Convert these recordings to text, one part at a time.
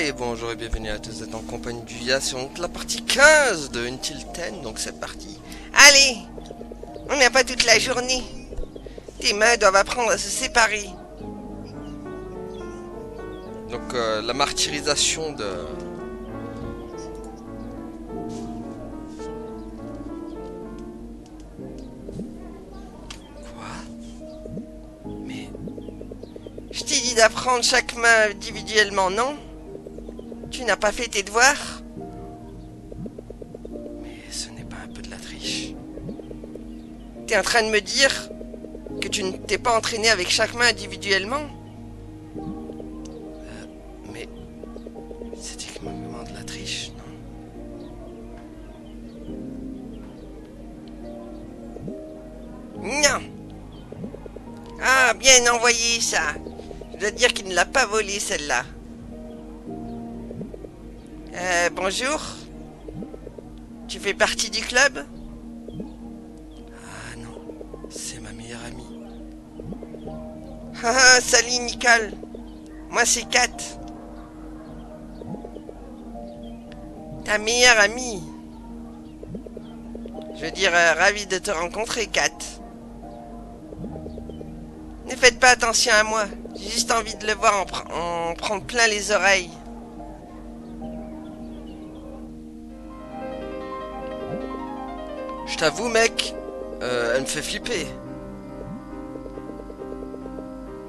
Et bonjour et bienvenue à tous, vous êtes en compagnie du Yas, c'est donc la partie 15 de Until 10, donc c'est parti. Allez, on n'a pas toute la journée. Tes mains doivent apprendre à se séparer. Donc la martyrisation de... Quoi? Mais... Je t'ai dit d'apprendre chaque main individuellement, non? Tu n'as pas fait tes devoirs? Mais ce n'est pas un peu de la triche? T'es en train de me dire que tu ne t'es pas entraîné avec chaque main individuellement? Mais... c'est techniquement de la triche, non? Non. Ah, bien envoyé ça. Je dois dire qu'il ne l'a pas volé celle-là. Bonjour. Tu fais partie du club? Ah non, c'est ma meilleure amie. Ah, salut Nicole. Moi c'est Kat. Ta meilleure amie. Je veux dire, ravi de te rencontrer, Kat. Ne faites pas attention à moi. J'ai juste envie de le voir en prendre plein les oreilles. Je t'avoue mec, elle me fait flipper.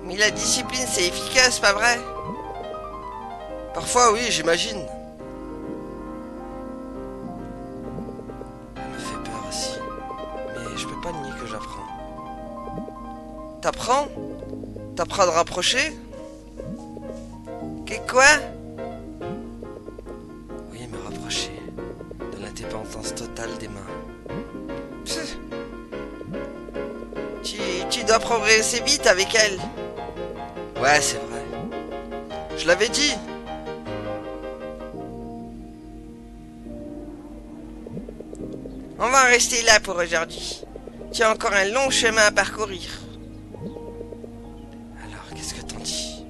Mais la discipline, c'est efficace, pas vrai? Parfois oui, j'imagine. Elle me fait peur aussi. Mais je peux pas nier que j'apprends. T'apprends? T'apprends à te rapprocher? Que quoi? Oui, me rapprocher. De l'indépendance totale des mains. Pff. Tu dois progresser vite avec elle. Ouais, c'est vrai. Je l'avais dit. On va en rester là pour aujourd'hui. Tu as encore un long chemin à parcourir. Alors, qu'est-ce que t'en dis?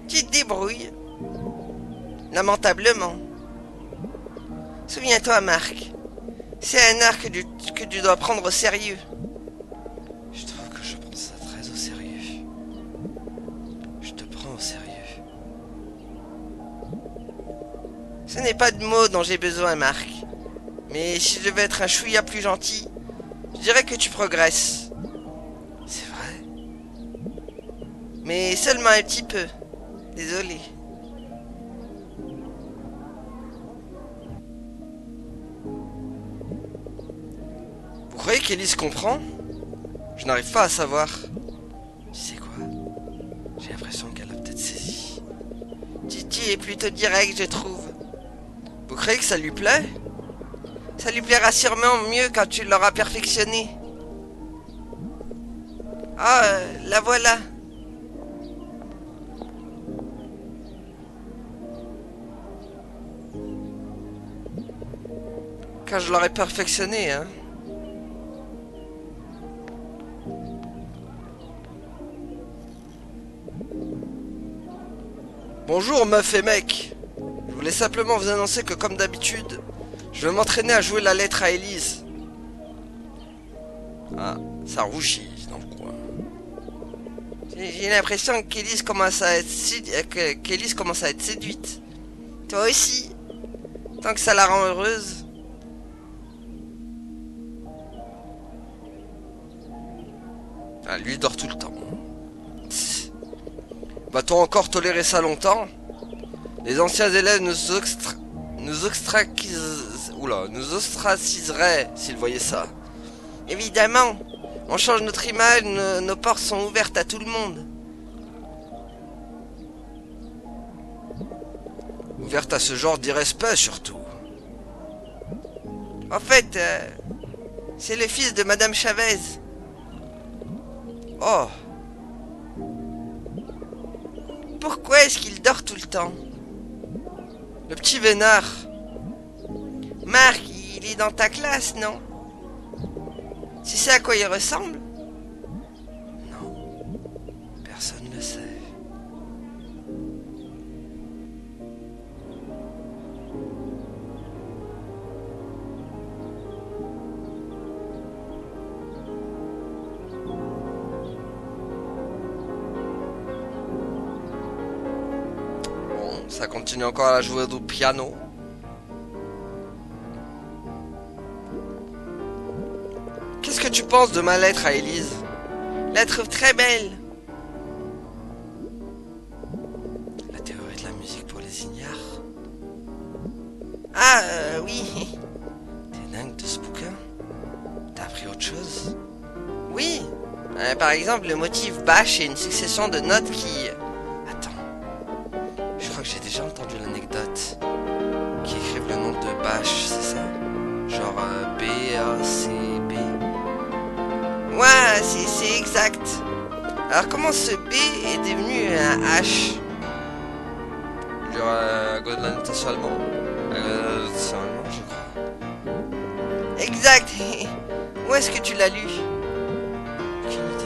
Tu te débrouilles. Lamentablement. Souviens-toi, Marc. C'est un art que tu dois prendre au sérieux. Je trouve que je prends ça très au sérieux. Je te prends au sérieux. Ce n'est pas de mots dont j'ai besoin, Marc. Mais si je devais être un chouïa plus gentil, je dirais que tu progresses. C'est vrai? Mais seulement un petit peu. Désolé. Vous croyez qu'Élise comprend? Je n'arrive pas à savoir. Tu sais quoi? J'ai l'impression qu'elle a peut-être saisi. Titi est plutôt direct, je trouve. Vous croyez que ça lui plaît? Ça lui plaira sûrement mieux quand tu l'auras perfectionné. Ah, la voilà. Quand je l'aurai perfectionné, hein. Bonjour meuf et mec. Je voulais simplement vous annoncer que comme d'habitude, je vais m'entraîner à jouer la lettre à Élise. Ah, ça rougit dans le coin. J'ai l'impression qu'Élise commence à être qu'Élise commence à être séduite. Toi aussi. Tant que ça la rend heureuse. Ah, lui dort tout le temps. Va-t-on encore tolérer ça longtemps? Les anciens élèves nous ostraciseraient s'ils voyaient ça. Évidemment. On change notre image, nos portes sont ouvertes à tout le monde. Ouverte à ce genre d'irrespect surtout. En fait, c'est le fils de Madame Chavez. Oh, Pourquoi est-ce qu'il dort tout le temps? le petit vénard. Marc, il est dans ta classe, non? Tu sais à quoi il ressemble? Non, personne ne sait. Ça continue encore à jouer au piano. Qu'est-ce que tu penses de ma lettre à Élise? Je la trouve très belle. La théorie de la musique pour les ignares. Ah, oui. T'es dingue de ce bouquin? T'as appris autre chose? Oui. Par exemple, le motif Bach est une succession de notes qui... Attends. Je crois que j'ai déjà entendu l'anecdote. Qui écrivent le nom de Bach, c'est ça? Genre B, A, C, B. Ouais, c'est exact. Alors comment ce B est devenu un H? Genre à cause de la notation allemande? C'est allemand, je crois. Exact. Où est-ce que tu l'as lu? Aucune idée.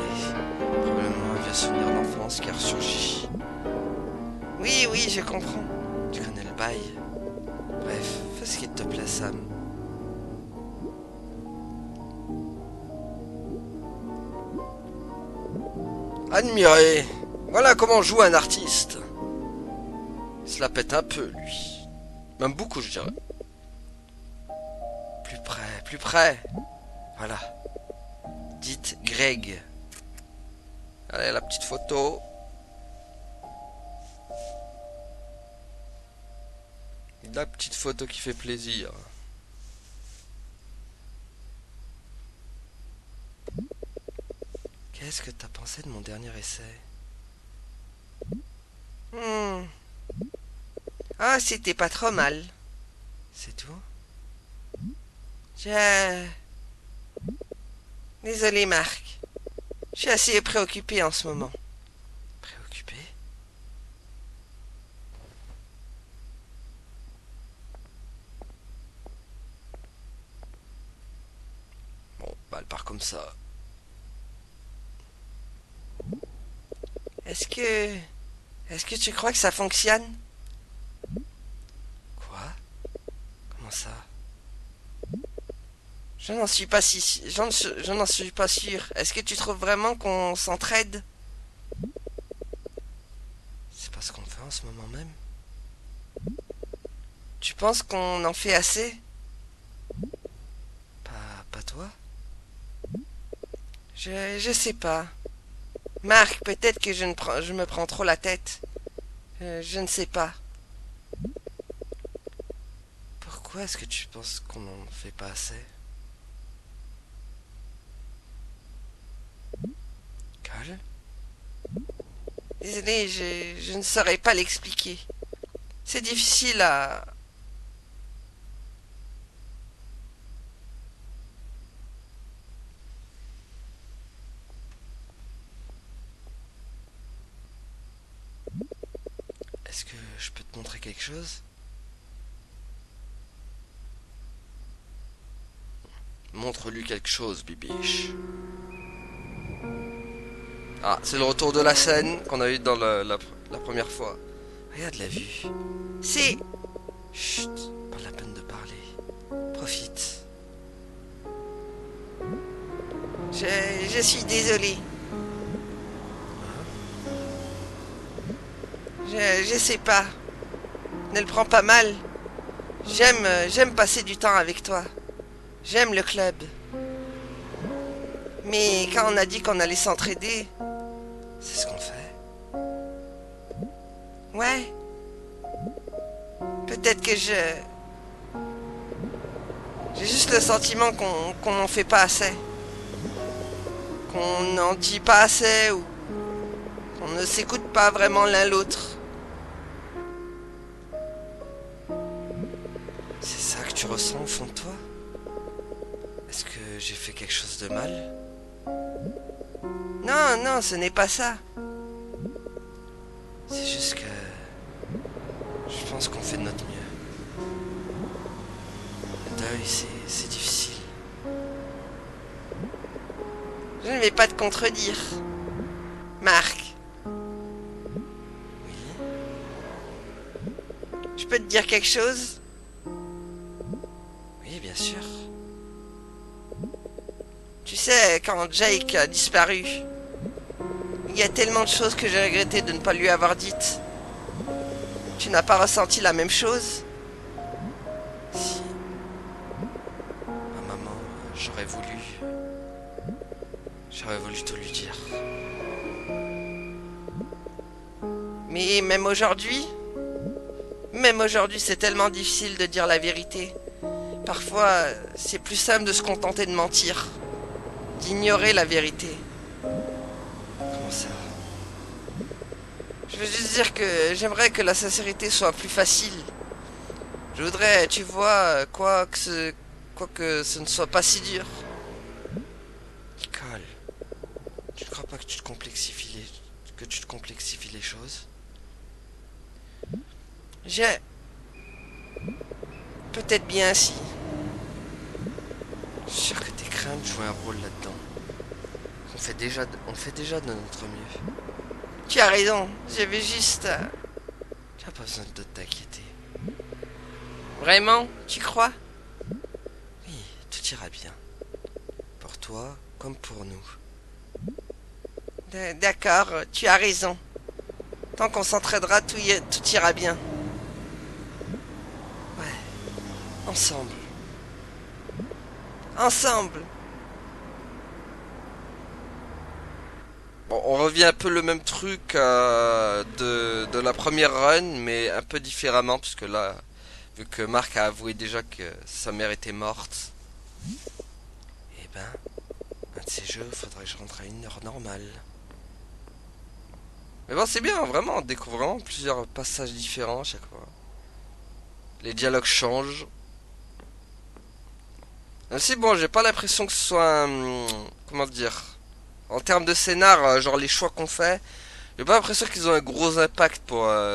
Probablement un vieux souvenir d'enfance qui a ressurgi. Oui, oui, je comprends. Tu connais le bail. Bref, fais ce qu'il te plaît, Sam. Admirez. Voilà comment joue un artiste. Il se la pète un peu, lui. Même beaucoup, je dirais. Plus près, plus près. Voilà. Dites Greg. Allez, la petite photo. La petite photo qui fait plaisir. Qu'est-ce que t'as pensé de mon dernier essai? Ah, c'était pas trop mal. C'est tout? Je... Désolé, Marc. Je suis assez préoccupé en ce moment. Préoccupé? Bon, bah elle part comme ça. Est-ce que... Est-ce que tu crois que ça fonctionne? Quoi? Comment ça? Je n'en suis pas si... Je n'en suis pas sûr. Est-ce que tu trouves vraiment qu'on s'entraide? C'est pas ce qu'on fait en ce moment même? Tu penses qu'on en fait assez? Pas toi? Je sais pas. Marc, peut-être que je me prends trop la tête. Je ne sais pas. Pourquoi est-ce que tu penses qu'on en fait pas assez? Cal? Désolé, je ne saurais pas l'expliquer. C'est difficile à... Est-ce que je peux te montrer quelque chose? Montre-lui quelque chose, Bibiche. Ah, c'est le retour de la scène qu'on a eu dans la première fois. Regarde la vue. C'est... Chut, pas la peine de parler. Profite. Je suis désolé. Je sais pas. Ne le prends pas mal. J'aime passer du temps avec toi. J'aime le club. Mais quand on a dit qu'on allait s'entraider... C'est ce qu'on fait. Ouais. Peut-être que J'ai juste le sentiment qu'on n'en fait pas assez. Qu'on n'en dit pas assez ou qu'on ne s'écoute pas vraiment l'un l'autre. C'est ça que tu ressens au fond de toi? Est-ce que j'ai fait quelque chose de mal? Non, non, ce n'est pas ça. C'est juste que... je pense qu'on fait de notre mieux. Le deuil, c'est difficile. Je ne vais pas te contredire. Marc, Oui? je peux te dire quelque chose? Oui, bien sûr. Tu sais, quand Jake a disparu, il y a tellement de choses que j'ai regretté de ne pas lui avoir dites. Tu n'as pas ressenti la même chose? Si. Ma maman, j'aurais voulu. J'aurais voulu te lui dire. Mais même aujourd'hui? Même aujourd'hui, c'est tellement difficile de dire la vérité. Parfois, c'est plus simple de se contenter de mentir, d'ignorer la vérité. Comment ça? Je veux juste dire que j'aimerais que la sincérité soit plus facile. Je voudrais, tu vois, quoi que ce ne soit pas si dur. Nicole, tu ne crois pas que tu te complexifies les choses? J'ai... Peut-être bien si. Je suis sûr que tes craintes jouent un rôle là-dedans. On fait déjà de notre mieux. Tu as raison, j'avais juste... Tu n'as pas besoin de t'inquiéter. Vraiment? Tu crois? Oui, tout ira bien. Pour toi comme pour nous. D'accord, tu as raison. Tant qu'on s'entraidera, tout ira bien. Ouais, ensemble. Ensemble. Bon, on revient un peu le même truc de la première run, mais un peu différemment, puisque là, vu que Marc a avoué déjà que sa mère était morte, eh ben, un de ces jeux, faudrait que je rentre à une heure normale. Mais bon, c'est bien, vraiment, on découvre vraiment plusieurs passages différents à chaque fois. Les dialogues changent. C'est bon, j'ai pas l'impression que ce soit comment dire... En termes de scénar, genre les choix qu'on fait, j'ai pas l'impression qu'ils ont un gros impact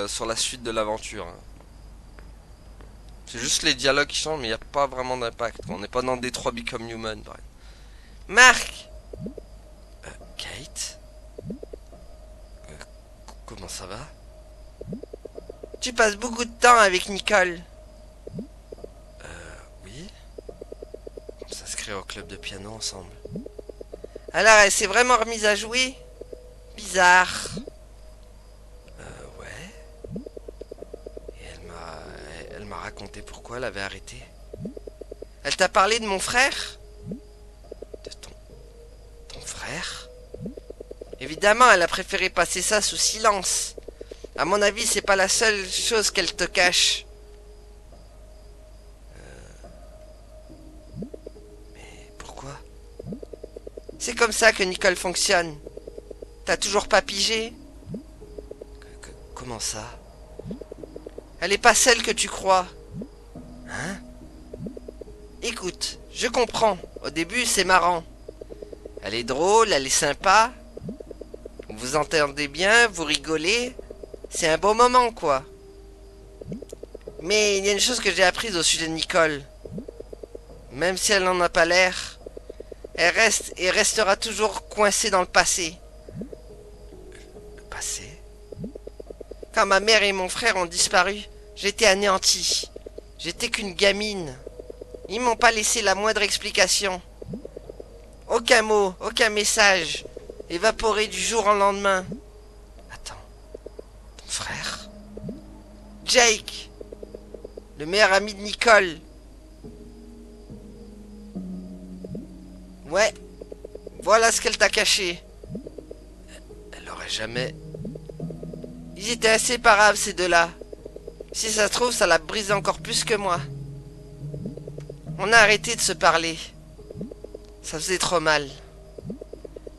sur la suite de l'aventure. C'est juste les dialogues qui changent, mais il n'y a pas vraiment d'impact. On n'est pas dans Detroit Become Human, par exemple. Marc! Kate? Comment ça va? Tu passes beaucoup de temps avec Nicole. Oui? On s'inscrit au club de piano ensemble. Alors, elle s'est vraiment remise à jouer? Bizarre. Ouais. Et elle m'a raconté pourquoi elle avait arrêté. Elle t'a parlé de mon frère? De ton frère? Évidemment, elle a préféré passer ça sous silence. À mon avis, c'est pas la seule chose qu'elle te cache. Mais pourquoi? C'est comme ça que Nicole fonctionne. T'as toujours pas pigé? Comment ça? Elle est pas celle que tu crois. Hein? Écoute, je comprends. Au début, c'est marrant. Elle est drôle, elle est sympa. Vous vous entendez bien, vous rigolez. C'est un beau moment, quoi. Mais il y a une chose que j'ai apprise au sujet de Nicole. Même si elle n'en a pas l'air, elle reste et restera toujours coincée dans le passé. Le passé? Quand ma mère et mon frère ont disparu, j'étais anéanti. J'étais qu'une gamine. Ils m'ont pas laissé la moindre explication. Aucun mot, aucun message. Évaporé du jour au lendemain. Attends. Ton frère? Jake, le meilleur ami de Nicole. Ouais, voilà ce qu'elle t'a caché. Elle aurait jamais... Ils étaient inséparables, ces deux-là. Si ça se trouve, ça l'a brisé encore plus que moi. On a arrêté de se parler. Ça faisait trop mal.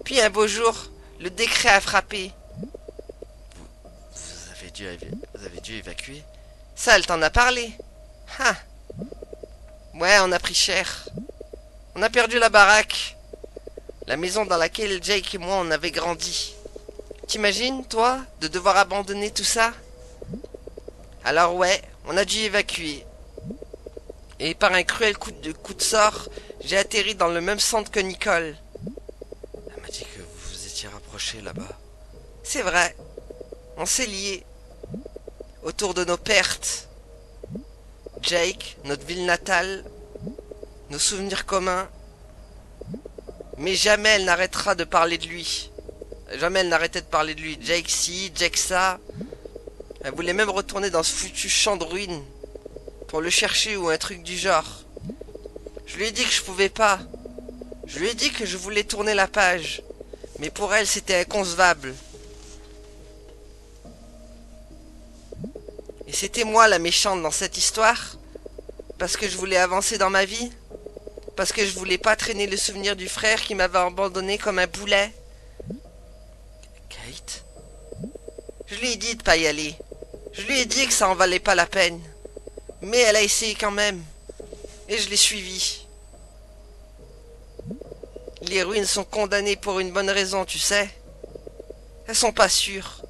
Puis un beau jour, le décret a frappé. Vous avez dû évacuer? Ça, elle t'en a parlé. Ah. Ouais, on a pris cher. On a perdu la baraque. La maison dans laquelle Jake et moi on avait grandi. T'imagines, toi, de devoir abandonner tout ça? Alors ouais, on a dû évacuer. Et par un cruel coup de sort, j'ai atterri dans le même centre que Nicole. Elle m'a dit que vous vous étiez rapprochés là-bas. C'est vrai. On s'est liés. Autour de nos pertes. Jake, notre ville natale, nos souvenirs communs. Mais jamais elle n'arrêtera de parler de lui. Jamais elle n'arrêtait de parler de lui. Jake ci, Jake ça. Elle voulait même retourner dans ce foutu champ de ruines pour le chercher ou un truc du genre. Je lui ai dit que je pouvais pas. Je lui ai dit que je voulais tourner la page. Mais pour elle, c'était inconcevable. Et c'était moi la méchante dans cette histoire. Parce que je voulais avancer dans ma vie. Parce que je voulais pas traîner le souvenir du frère qui m'avait abandonné comme un boulet. Kate? Je lui ai dit de pas y aller. Je lui ai dit que ça en valait pas la peine. Mais elle a essayé quand même. Et je l'ai suivie. Les ruines sont condamnées pour une bonne raison, tu sais. Elles sont pas sûres.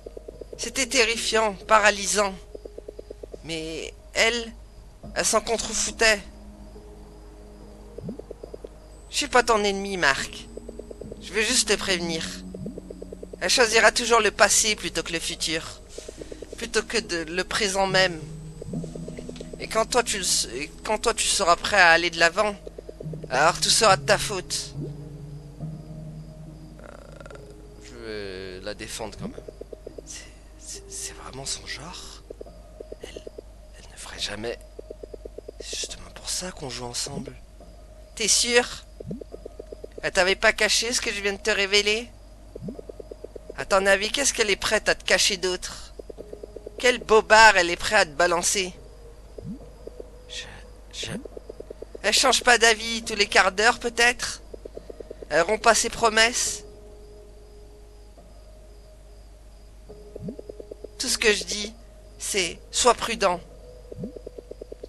C'était terrifiant, paralysant. Mais elle s'en contrefoutait. Je suis pas ton ennemi, Marc. Je veux juste te prévenir. Elle choisira toujours le passé plutôt que le futur. Plutôt que le présent même. Et quand toi tu seras prêt à aller de l'avant, alors tout sera de ta faute. Je vais la défendre quand même. C'est vraiment son genre. Elle ne ferait jamais. C'est justement pour ça qu'on joue ensemble. T'es sûr? Elle t'avait pas caché ce que je viens de te révéler? À ton avis, qu'est-ce qu'elle est prête à te cacher d'autre? Quel bobard elle est prête à te balancer? Elle change pas d'avis tous les quarts d'heure peut-être? Elle rompt pas ses promesses? Tout ce que je dis, c'est sois prudent.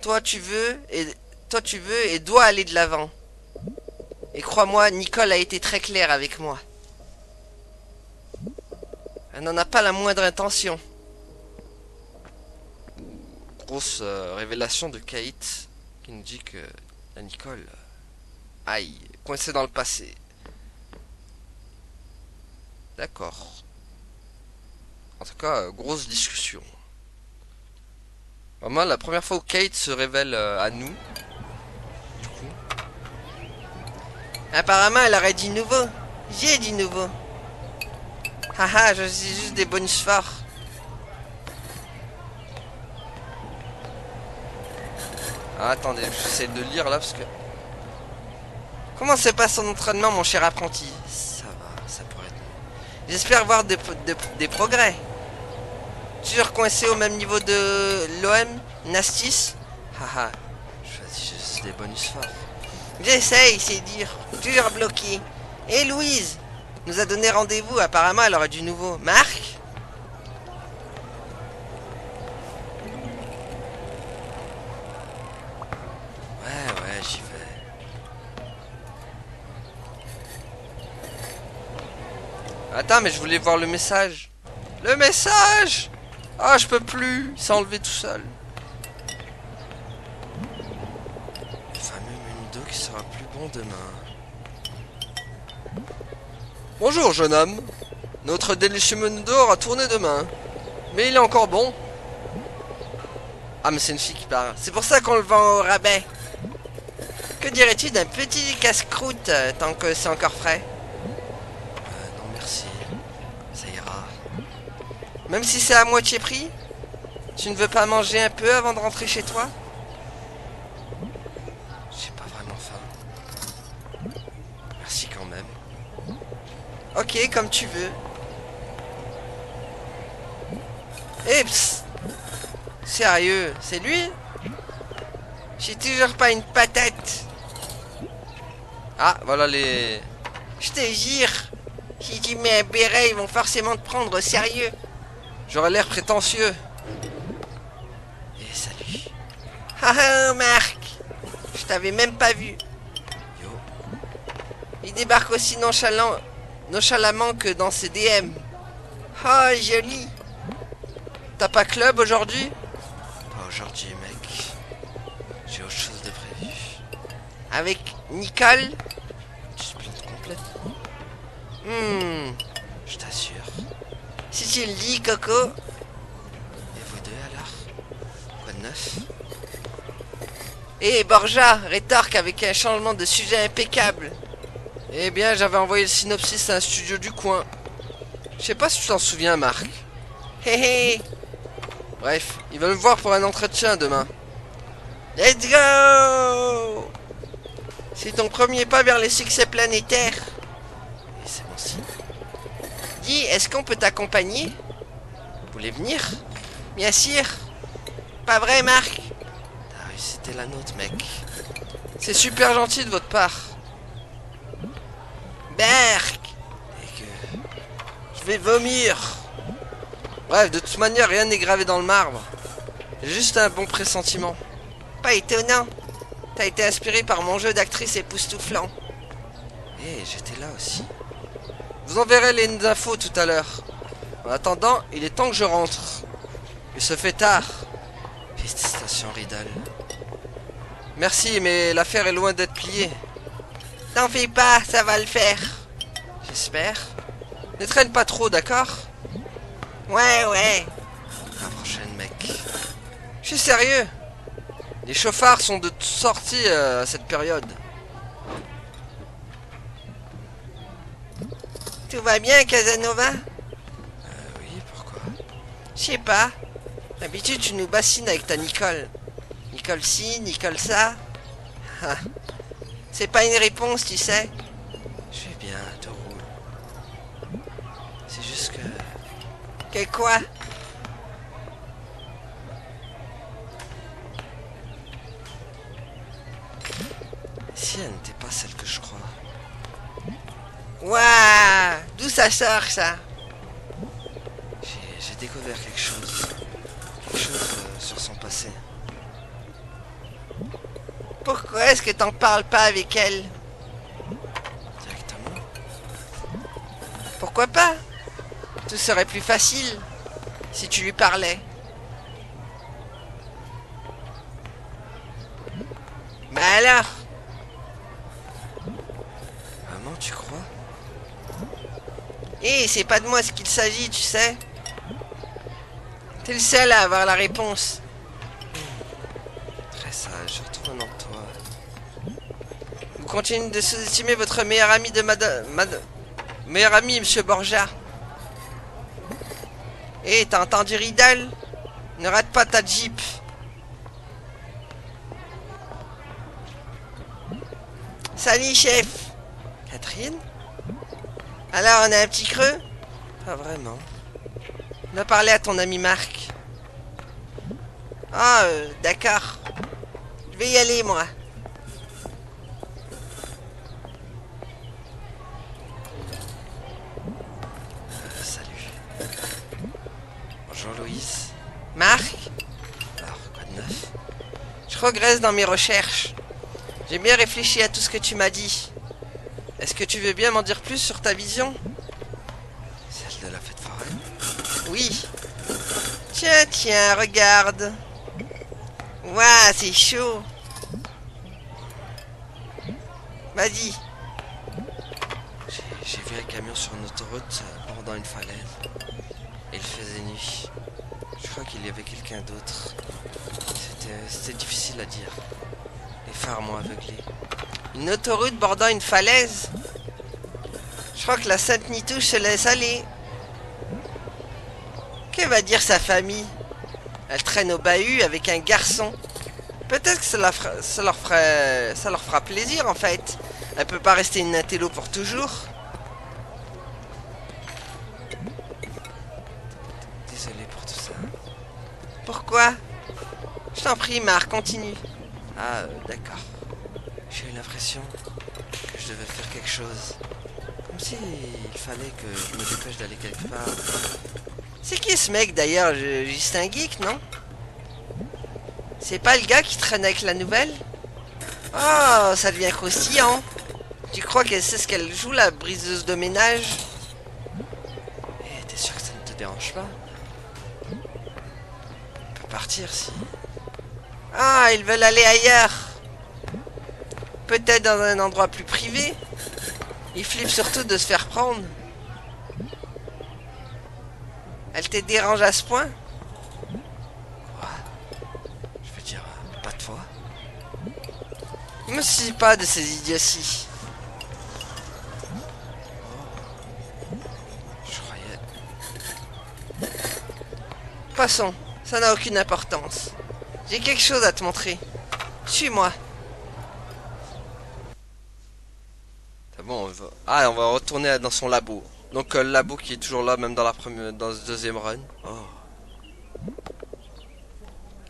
Toi tu veux et dois aller de l'avant. Et crois-moi, Nicole a été très claire avec moi. Elle n'en a pas la moindre intention. Grosse révélation de Kate qui nous dit que la Nicole, aïe, coincée dans le passé. D'accord. En tout cas, grosse discussion. Vraiment, la première fois où Kate se révèle à nous. Du coup. Apparemment, elle aurait dit nouveau. J'ai dit nouveau. Haha, je suis juste des bonus forts. Ah, attendez, j'essaie de lire là parce que. Comment se passe son entraînement, mon cher apprenti? Ça va, ça pourrait être. J'espère voir des progrès. Toujours coincé au même niveau de l'OM, Nastis? Haha, choisis juste des bonus forts. J'essaye, c'est dur. Toujours bloqué. Et Louise nous a donné rendez-vous. Apparemment, elle aura du nouveau. Marc? Ouais, j'y vais. Attends, mais je voulais voir le message. Le message! Ah, je peux plus. Il s'est enlevé tout seul. Le fameux Mundo qui sera plus bon demain. Bonjour, jeune homme. Notre délicieux Mundo aura tourné demain. Mais il est encore bon. Ah, mais c'est une fille qui parle. C'est pour ça qu'on le vend au rabais. Que dirais-tu d'un petit casse-croûte tant que c'est encore frais? Non, merci. Ça ira. Même si c'est à moitié prix? Tu ne veux pas manger un peu avant de rentrer chez toi? J'ai pas vraiment faim. Merci quand même. Ok, comme tu veux. Eh, psst. Sérieux, c'est lui? J'ai toujours pas une patate. Ah, voilà les... Je te jure, si tu mets un béret, ils vont forcément te prendre au sérieux. J'aurais l'air prétentieux. Et salut. Ah, Marc, je t'avais même pas vu. Yo. Il débarque aussi nonchalamment que dans ses DM. Oh, joli. T'as pas club aujourd'hui? Pas aujourd'hui, mec. J'ai autre chose de prévu. Avec Nicole? Discipline complète. Je t'assure. Si tu le dis, Coco. Et vous deux alors? Quoi de neuf? Et Borja rétorque avec un changement de sujet impeccable. Eh bien, j'avais envoyé le synopsis à un studio du coin. Je sais pas si tu t'en souviens, Marc. Hé hé. Bref, ils veulent me voir pour un entretien demain. Let's go! C'est ton premier pas vers le succès planétaire. Et c'est bon signe. Dis, est-ce qu'on peut t'accompagner? Vous voulez venir? Bien sûr. Pas vrai, Marc? Ah oui, c'était la nôtre, mec. C'est super gentil de votre part. Marc! Et que... Je vais vomir. Bref, de toute manière, rien n'est gravé dans le marbre. J'ai juste un bon pressentiment. Pas étonnant. T'as été inspiré par mon jeu d'actrice époustouflant. Eh, j'étais là aussi. Vous enverrez les infos tout à l'heure. En attendant, il est temps que je rentre. Il se fait tard. Félicitations, Ridal. Merci, mais l'affaire est loin d'être pliée. T'en fais pas, ça va le faire. J'espère. Ne traîne pas trop, d'accord? Ouais. À la prochaine, mec. Je suis sérieux. Les chauffards sont de sortie à cette période. Tout va bien, Casanova? Oui, pourquoi? Je sais pas. D'habitude, tu nous bassines avec ta Nicole. Nicole ci, Nicole ça. Ah. C'est pas une réponse, tu sais. Je vais bien, tout roule. C'est juste que... Que quoi? Si elle n'était pas celle que je crois. Waouh! D'où ça sort, ça? J'ai découvert quelque chose. Quelque chose sur son passé. Pourquoi est-ce que t'en parles pas avec elle? Directement. Pourquoi pas? Tout serait plus facile si tu lui parlais. Mais alors? Vraiment, tu crois? Eh, c'est pas de moi ce qu'il s'agit, tu sais. T'es le seul à avoir la réponse. Très sage, retourne en toi. Vous continuez de sous-estimer votre meilleur ami de meilleur ami, Monsieur Borgia. Eh, t'as entendu Ridal? Ne rate pas ta Jeep. Salut, chef. Catherine? Alors, on a un petit creux? Pas vraiment. On a parlé à ton ami Marc. Ah, d'accord. Je vais y aller, moi. Salut. Bonjour Louise. Marc? Alors, quoi de neuf? Je regresse dans mes recherches. J'ai bien réfléchi à tout ce que tu m'as dit. Est-ce que tu veux bien m'en dire plus sur ta vision? Celle de la fête foraine? Oui. Tiens, regarde. Ouah, c'est chaud. Vas-y. J'ai vu un camion sur une autoroute bordant une falaise. Et il faisait nuit. Je crois qu'il y avait quelqu'un d'autre. C'était difficile à dire. Les phares m'ont aveuglé. Une autoroute bordant une falaise. Je crois que la Sainte Nitouche se laisse aller. Que va dire sa famille? Elle traîne au bahut avec un garçon. Peut-être que ça leur fera plaisir en fait. Elle peut pas rester une intello pour toujours. Désolé pour tout ça. Pourquoi? Je t'en prie, Marc, continue. Ah, d'accord. J'ai eu l'impression que je devais faire quelque chose. Comme si il fallait que je me dépêche d'aller quelque part. C'est qui ce mec d'ailleurs? Justin Geek, non? C'est pas le gars qui traîne avec la nouvelle? Oh, ça devient croustillant. Tu crois qu'elle sait ce qu'elle joue, la briseuse de ménage? Et t'es sûr que ça ne te dérange pas? On peut partir si... Ah, ils veulent aller ailleurs. Peut-être dans un endroit plus privé. Ils flippent surtout de se faire prendre. Elle te dérange à ce point? Quoi? Je veux dire, pas de toi? Ne me soucie pas de ces idioties. Je croyais... Passons. Ça n'a aucune importance. J'ai quelque chose à te montrer. Suis-moi. C'est bon, on va retourner dans son labo. Donc le labo qui est toujours là, même dans la première, dans ce deuxième run. Oh.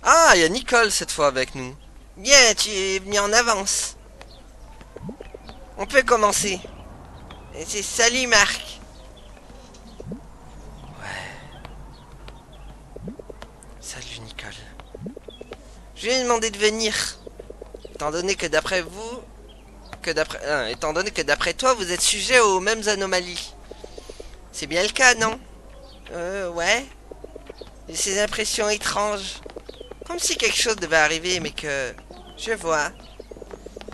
Ah, il y a Nicole cette fois avec nous. Bien, tu es venu en avance. On peut commencer. Salut Marc. Salut Nicole. Je lui ai demandé de venir. Étant donné que d'après vous... étant donné que d'après toi, vous êtes sujet aux mêmes anomalies. C'est bien le cas, non? Ouais. J'ai ces impressions étranges. Comme si quelque chose devait arriver, mais que... Je vois.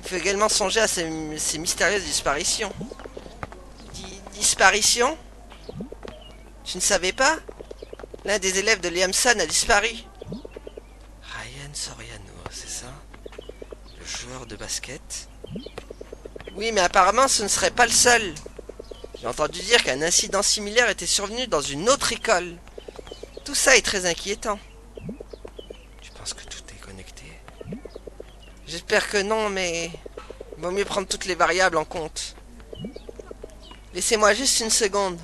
Il faut également songer à ces mystérieuses disparitions. Disparitions? Tu ne savais pas? L'un des élèves de Liamson a disparu. Ryan Soriano, c'est ça? Le joueur de basket? Oui, mais apparemment ce ne serait pas le seul. J'ai entendu dire qu'un incident similaire était survenu dans une autre école. Tout ça est très inquiétant. Tu penses que tout est connecté? J'espère que non, mais... il vaut mieux prendre toutes les variables en compte. Laissez-moi juste une seconde.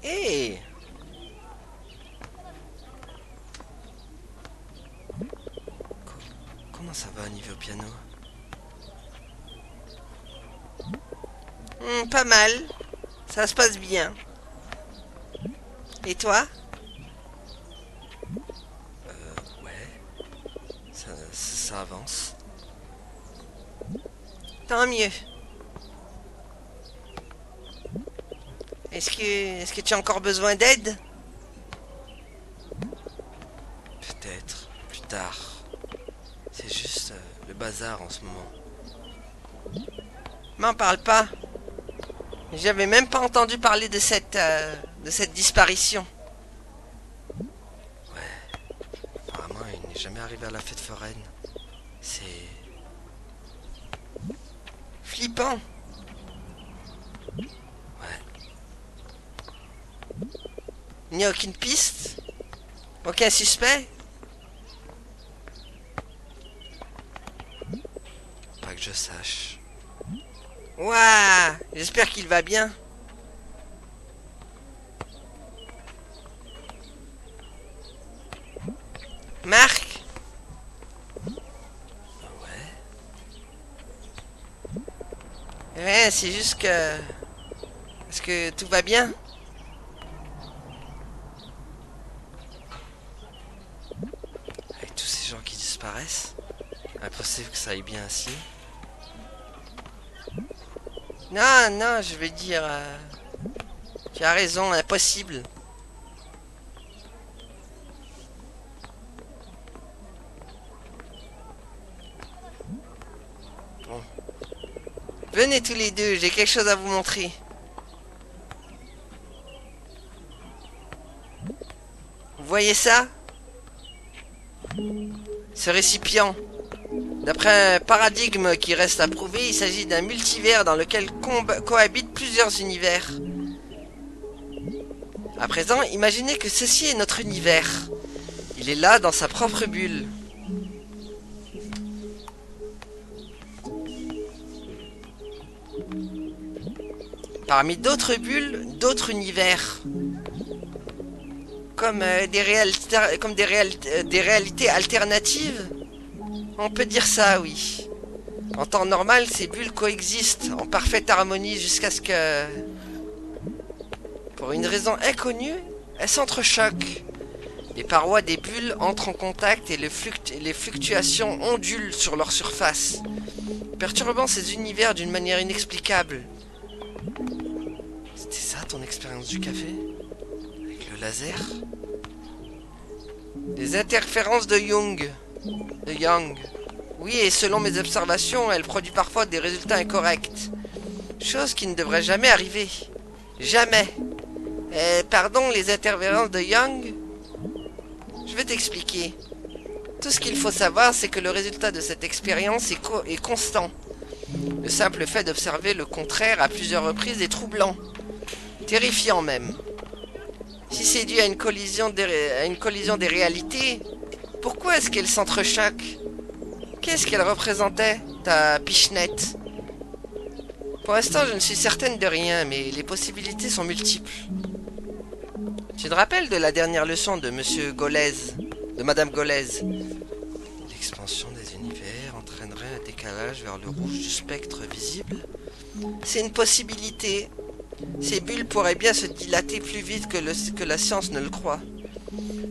Hé! Comment ça va niveau piano? Pas mal. Ça se passe bien. Et toi? Ouais. Ça avance. Tant mieux. Est-ce que tu as encore besoin d'aide? Peut-être. Plus tard. C'est juste le bazar en ce moment. M'en parle pas. J'avais même pas entendu parler de cette disparition. Apparemment, il n'est jamais arrivé à la fête foraine. C'est... Flippant. Il n'y a aucune piste? Aucun suspect? Pas que je sache. Ouah! J'espère qu'il va bien. Marc? Ouais, c'est juste que... Est-ce que tout va bien? Avec tous ces gens qui disparaissent, impossible que ça aille bien ainsi. Non, non, je veux dire... Tu as raison, impossible. Bon. Venez tous les deux, j'ai quelque chose à vous montrer. Vous voyez ça? Ce récipient. D'après un paradigme qui reste à prouver, il s'agit d'un multivers dans lequel cohabitent plusieurs univers. À présent, imaginez que ceci est notre univers. Il est là dans sa propre bulle. Parmi d'autres bulles, d'autres univers. Comme des réalités alternatives. On peut dire ça, oui. En temps normal, ces bulles coexistent en parfaite harmonie jusqu'à ce que... Pour une raison inconnue, elles s'entrechoquent. Les parois des bulles entrent en contact et les fluctuations ondulent sur leur surface, perturbant ces univers d'une manière inexplicable. C'était ça ton expérience du café? Avec le laser? Les interférences de Young. Oui, et selon mes observations, elle produit parfois des résultats incorrects. Chose qui ne devrait jamais arriver. Jamais. Pardon, les interférences de Young? Je vais t'expliquer. Tout Tout ce qu'il faut savoir, c'est que le résultat de cette expérience est constant. Le simple fait d'observer le contraire à plusieurs reprises est troublant, terrifiant même. Si c'est dû à une collision des réalités, pourquoi est-ce qu'elles s'entrechoquent? Qu'est-ce qu'elle représentait, ta pichenette? Pour l'instant, je ne suis certaine de rien, mais les possibilités sont multiples. Tu te rappelles de la dernière leçon de Monsieur Golez, de Madame Golez? L'expansion des univers entraînerait un décalage vers le rouge du spectre visible. C'est une possibilité. Ces bulles pourraient bien se dilater plus vite que la science ne le croit.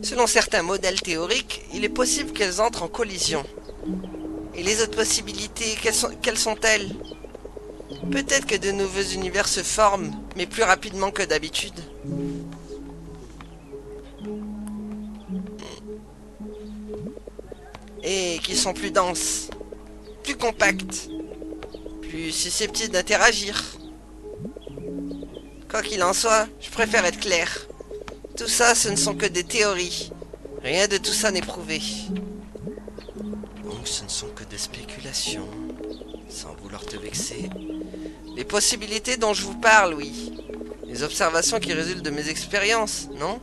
Selon certains modèles théoriques, il est possible qu'elles entrent en collision. Et les autres possibilités, quelles sont-elles? Peut-être que de nouveaux univers se forment, mais plus rapidement que d'habitude. Et qui sont plus denses, plus compacts, plus susceptibles d'interagir. Quoi qu'il en soit, je préfère être clair. Tout ça, ce ne sont que des théories. Rien de tout ça n'est prouvé. Donc ce ne sont que des spéculations, sans vouloir te vexer. Les possibilités dont je vous parle, oui. Les observations qui résultent de mes expériences, non?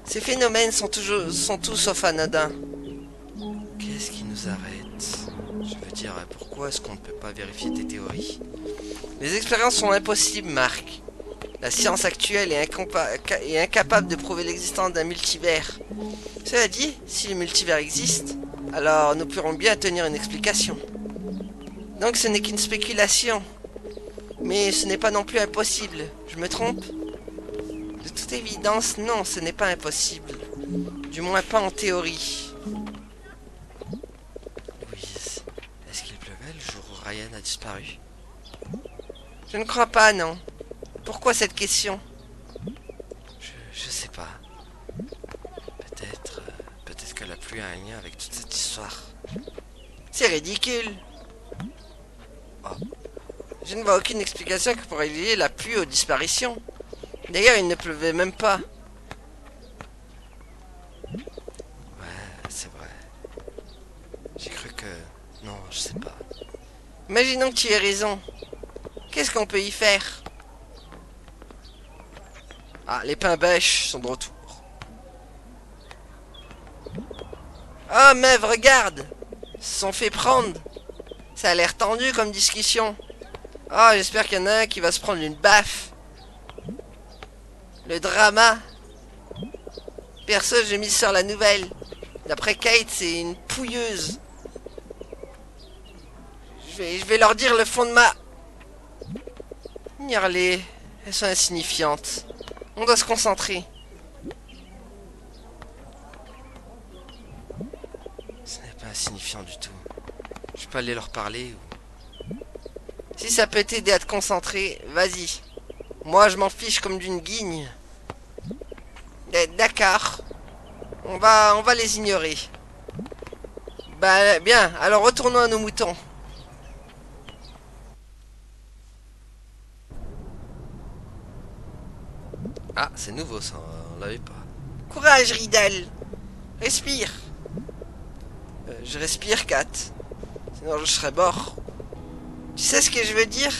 Ces phénomènes sont tout sauf anodins. Qu'est-ce qui nous arrête? Je veux dire, pourquoi est-ce qu'on ne peut pas vérifier tes théories? Les expériences sont impossibles, Marc. La science actuelle est incapable de prouver l'existence d'un multivers. Cela dit, si le multivers existe, alors nous pourrons bien tenir une explication. Donc ce n'est qu'une spéculation. Mais ce n'est pas non plus impossible. Je me trompe? De toute évidence, non, ce n'est pas impossible. Du moins pas en théorie. Louise, est-ce qu'il pleuvait le jour où Ryan a disparu? Je ne crois pas, non. Pourquoi cette question? Je sais pas. Peut-être que la pluie a un lien avec toute cette histoire. C'est ridicule. Oh. Je ne vois aucune explication qui pourrait lier la pluie aux disparitions. D'ailleurs, il ne pleuvait même pas. Ouais, c'est vrai. J'ai cru que... Non, je sais pas. Imaginons que tu aies raison. Qu'est-ce qu'on peut y faire? Ah, les pains bêches sont de retour. Oh, Mev, regarde! Ils se sont fait prendre. Ça a l'air tendu comme discussion. Oh, j'espère qu'il y en a un qui va se prendre une baffe. Le drama. Perso, j'ai mis sur la nouvelle. D'après Kate, c'est une pouilleuse. Je vais leur dire le fond de ma... Ignore-les. Elles sont insignifiantes. On doit se concentrer. Ce n'est pas insignifiant du tout. Je peux aller leur parler ou... Si ça peut t'aider à te concentrer, vas-y. Moi, je m'en fiche comme d'une guigne. D'accord. On va les ignorer. Bah, bien. Alors, retournons à nos moutons. Ah, c'est nouveau ça, on l'avait pas. Courage, Riddle. Respire. Je respire, Kat. Sinon, je serais mort. Tu sais ce que je veux dire?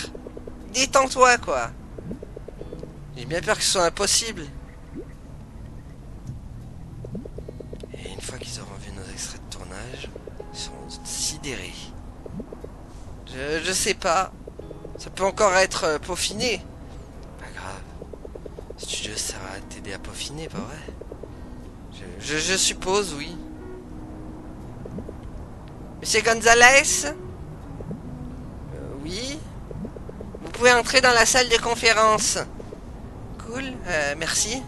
Détends-toi, quoi. J'ai bien peur que ce soit impossible. Et une fois qu'ils auront vu nos extraits de tournage, ils seront sidérés. Je sais pas. Ça peut encore être peaufiné. Pas grave. Le studio sert à t'aider à peaufiner, pas vrai? Je suppose, oui. Monsieur Gonzalez? Oui? Vous pouvez entrer dans la salle de conférence. Cool, merci.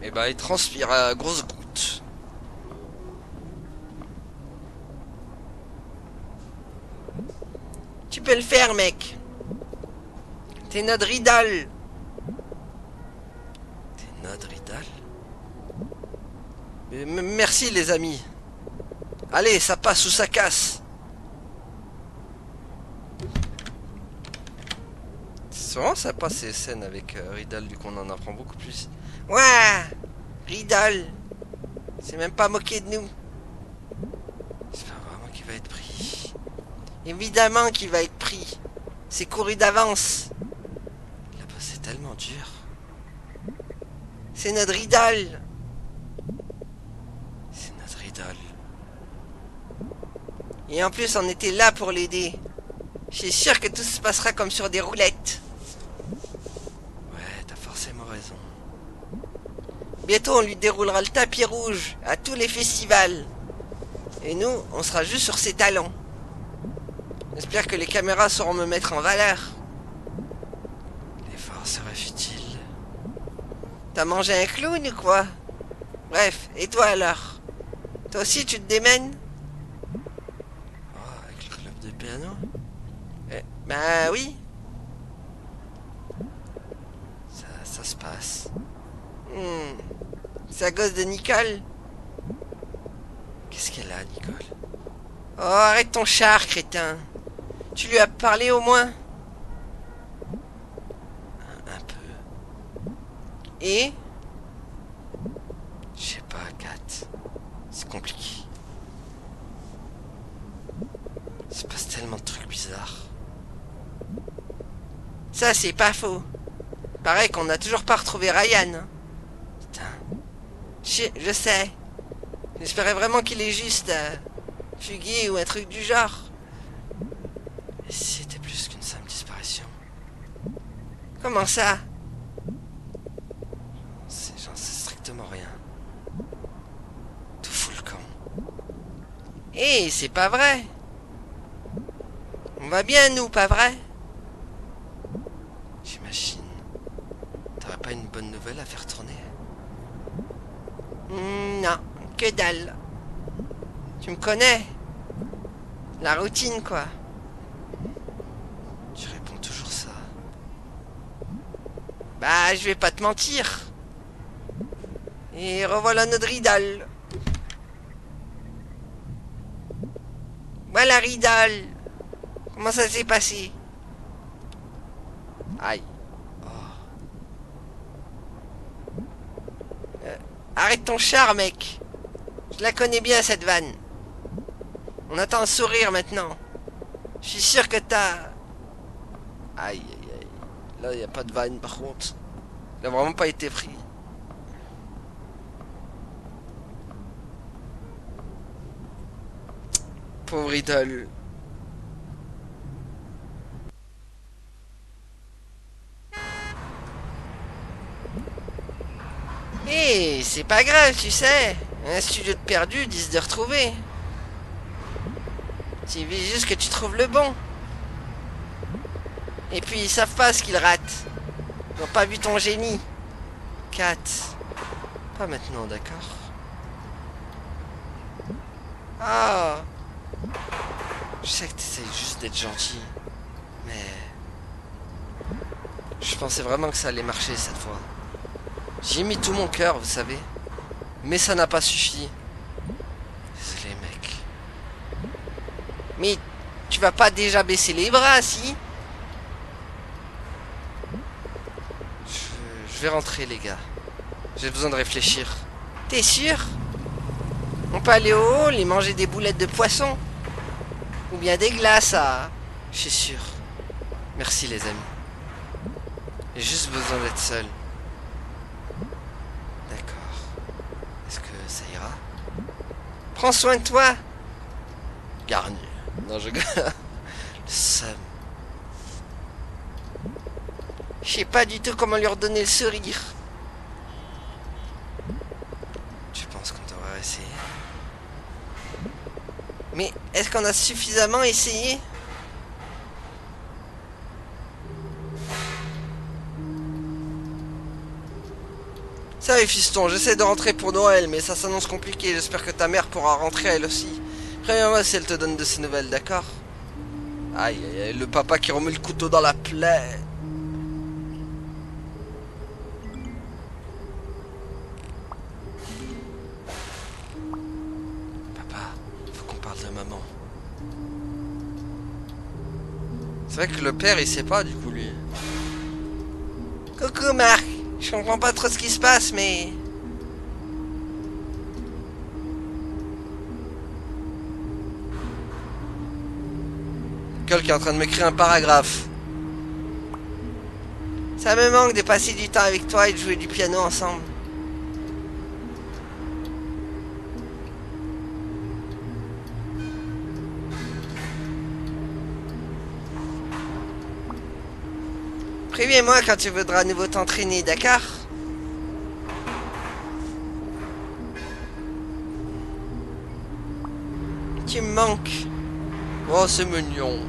Et bah, il transpire à grosses gouttes. Tu peux le faire, mec. T'es notre idole. T'es notre idole? Merci, les amis. Allez, ça passe ou ça casse. C'est vraiment sympa ces scènes avec Riddle, du coup on en apprend beaucoup plus. Ouais, Riddle. C'est même pas moqué de nous. J'espère vraiment qu'il va être pris. Évidemment qu'il va être pris. C'est couru d'avance. Là-bas c'est tellement dur. C'est notre Riddle. C'est notre Riddle. Et en plus, on était là pour l'aider. Je suis sûr que tout se passera comme sur des roulettes. Ouais, t'as forcément raison. Bientôt, on lui déroulera le tapis rouge à tous les festivals. Et nous, on sera juste sur ses talons. J'espère que les caméras sauront me mettre en valeur. L'effort serait futile. T'as mangé un clown ou quoi? Bref, et toi alors? Toi aussi, tu te démènes? Oh, avec le club de piano? Ben oui. Ça se passe. C'est à cause de Nicole. Qu'est-ce qu'elle a, Nicole? Oh, arrête ton char, crétin. Tu lui as parlé au moins? Un peu. Et? Je sais pas, Kat. C'est compliqué. Il se passe tellement de trucs bizarres. Ça, c'est pas faux. Pareil qu'on n'a toujours pas retrouvé Ryan. Putain. Je sais. J'espérais vraiment qu'il est juste fugué ou un truc du genre. Et si c'était plus qu'une simple disparition? Comment ça? J'en sais strictement rien. Tout fout le camp. Eh, c'est pas vrai. On va bien, nous, pas vrai? J'imagine. T'aurais pas une bonne nouvelle à faire tourner? Non, que dalle. Tu me connais? La routine, quoi. Tu réponds toujours ça. Bah, je vais pas te mentir. Et revoilà notre Riddle. Voilà Riddle. Comment ça s'est passé? Aïe. Arrête ton char, mec. Je la connais bien, cette vanne. On attend un sourire maintenant. Je suis sûr que t'as... Aïe, aïe, aïe. Là, y a pas de vanne, par contre. Il a vraiment pas été pris. Pauvre Riddle. Eh, c'est pas grave, tu sais. Un studio de perdu, 10 de retrouver. Il suffit juste que tu trouves le bon. Et puis, ils savent pas ce qu'ils ratent. Ils n'ont pas vu ton génie. Kat. Pas maintenant, d'accord? Ah. Je sais que t'essayes juste d'être gentil. Mais... je pensais vraiment que ça allait marcher cette fois. J'y ai mis tout mon cœur, vous savez. Mais ça n'a pas suffi. Désolé, mec. Mais tu vas pas déjà baisser les bras, si? Je vais rentrer, les gars. J'ai besoin de réfléchir. T'es sûr? On peut aller au hall et manger des boulettes de poisson. Ou bien des glaces à... Je suis sûr. Merci, les amis. J'ai juste besoin d'être seul. D'accord. Est-ce que ça ira? Prends soin de toi. Garni. Non, je... Le seum. Je sais pas du tout comment lui redonner le sourire. Tu penses qu'on devrait essayer? Mais est-ce qu'on a suffisamment essayé? Ça y fiston, j'essaie de rentrer pour Noël, mais ça s'annonce compliqué. J'espère que ta mère pourra rentrer elle aussi. Préviens-moi si elle te donne de ses nouvelles, d'accord? Aïe, aïe, aïe, le papa qui remet le couteau dans la plaie. Papa, faut qu'on parle de maman. C'est vrai que le père, il sait pas, du coup, lui. Coucou Marc, je comprends pas trop ce qui se passe, mais... Quelqu'un est en train de m'écrire un paragraphe. Ça me manque de passer du temps avec toi et de jouer du piano ensemble. Préviens-moi quand tu voudras à nouveau t'entraîner, d'accord? Tu me manques. Oh, c'est mignon.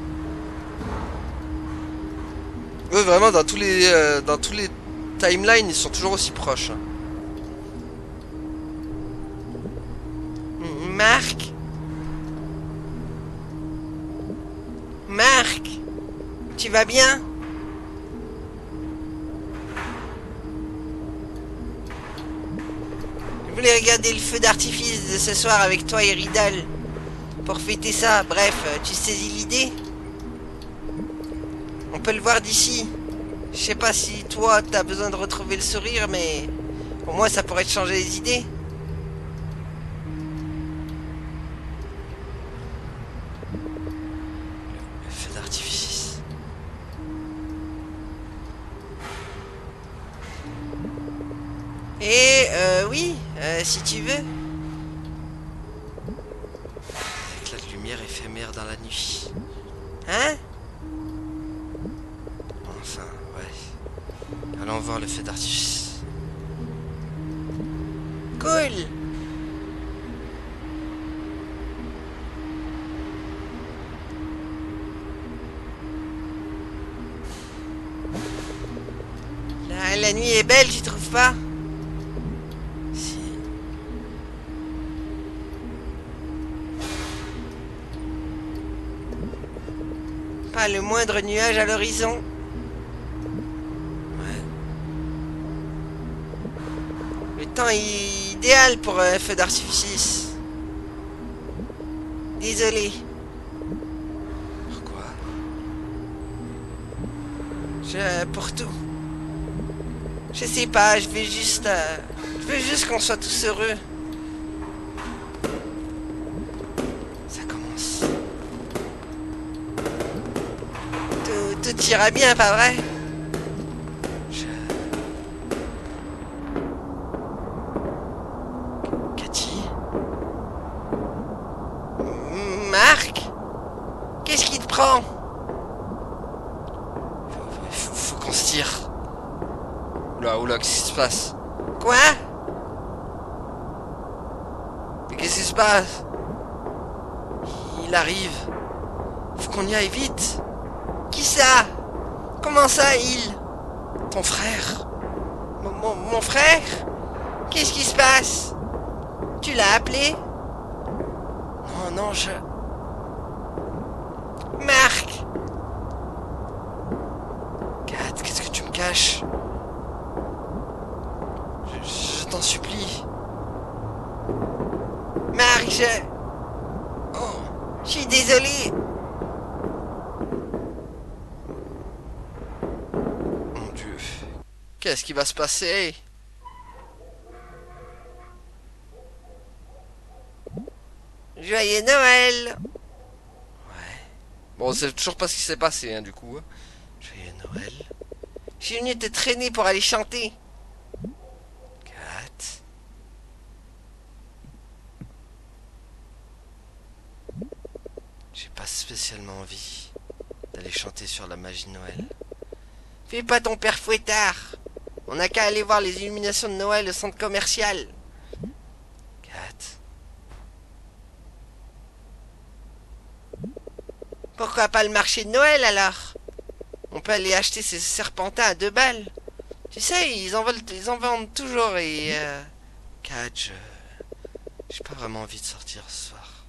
Ouais, vraiment, dans tous les timelines, ils sont toujours aussi proches, hein. Marc? Marc? Tu vas bien? Je voulais regarder le feu d'artifice de ce soir avec toi et Ridal. Pour fêter ça, bref, tu saisis l'idée? On peut le voir d'ici. Je sais pas si toi t'as besoin de retrouver le sourire, mais pour moi ça pourrait te changer les idées. Le feu d'artifice. Et oui, si tu veux. Éclat de lumière éphémère dans la nuit. Hein? Enfin, ouais. Allons voir le feu d'artifice. Cool. La nuit est belle, tu trouves pas? Si. Pas le moindre nuage à l'horizon. Ouais. Le temps est idéal pour un feu d'artifice. Désolé. Pourquoi? Pour tout. Je sais pas, je veux juste qu'on soit tous heureux. Ça commence. Tout ira bien, pas vrai? Je... Cathy? Marc? Qu'est-ce qui te prend? Faut qu'on se tire. Oula, qu'est-ce qui se passe? Quoi? Mais qu'est-ce qui se passe? Il arrive. Faut qu'on y aille vite. Qui ça? Comment ça, il? Ton frère? Mon frère? Qu'est-ce qui se passe? Tu l'as appelé? Non, Marc! Kat, qu'est-ce que tu me caches? Je t'en supplie. Marc, Oh, je suis désolé. mon Dieu. Qu'est-ce qui va se passer? Joyeux Noël! Ouais. Bon, c'est toujours pas ce qui s'est passé, hein, du coup. Joyeux Noël. Je suis venu te traîner pour aller chanter. Kat. J'ai pas spécialement envie d'aller chanter sur la magie de Noël. Fais pas ton père fouettard. On n'a qu'à aller voir les illuminations de Noël au centre commercial. Kat. Pourquoi pas le marché de Noël alors? On peut aller acheter ces serpentins à 2 balles. Tu sais, ils en vendent toujours et... Kat, j'ai pas vraiment envie de sortir ce soir.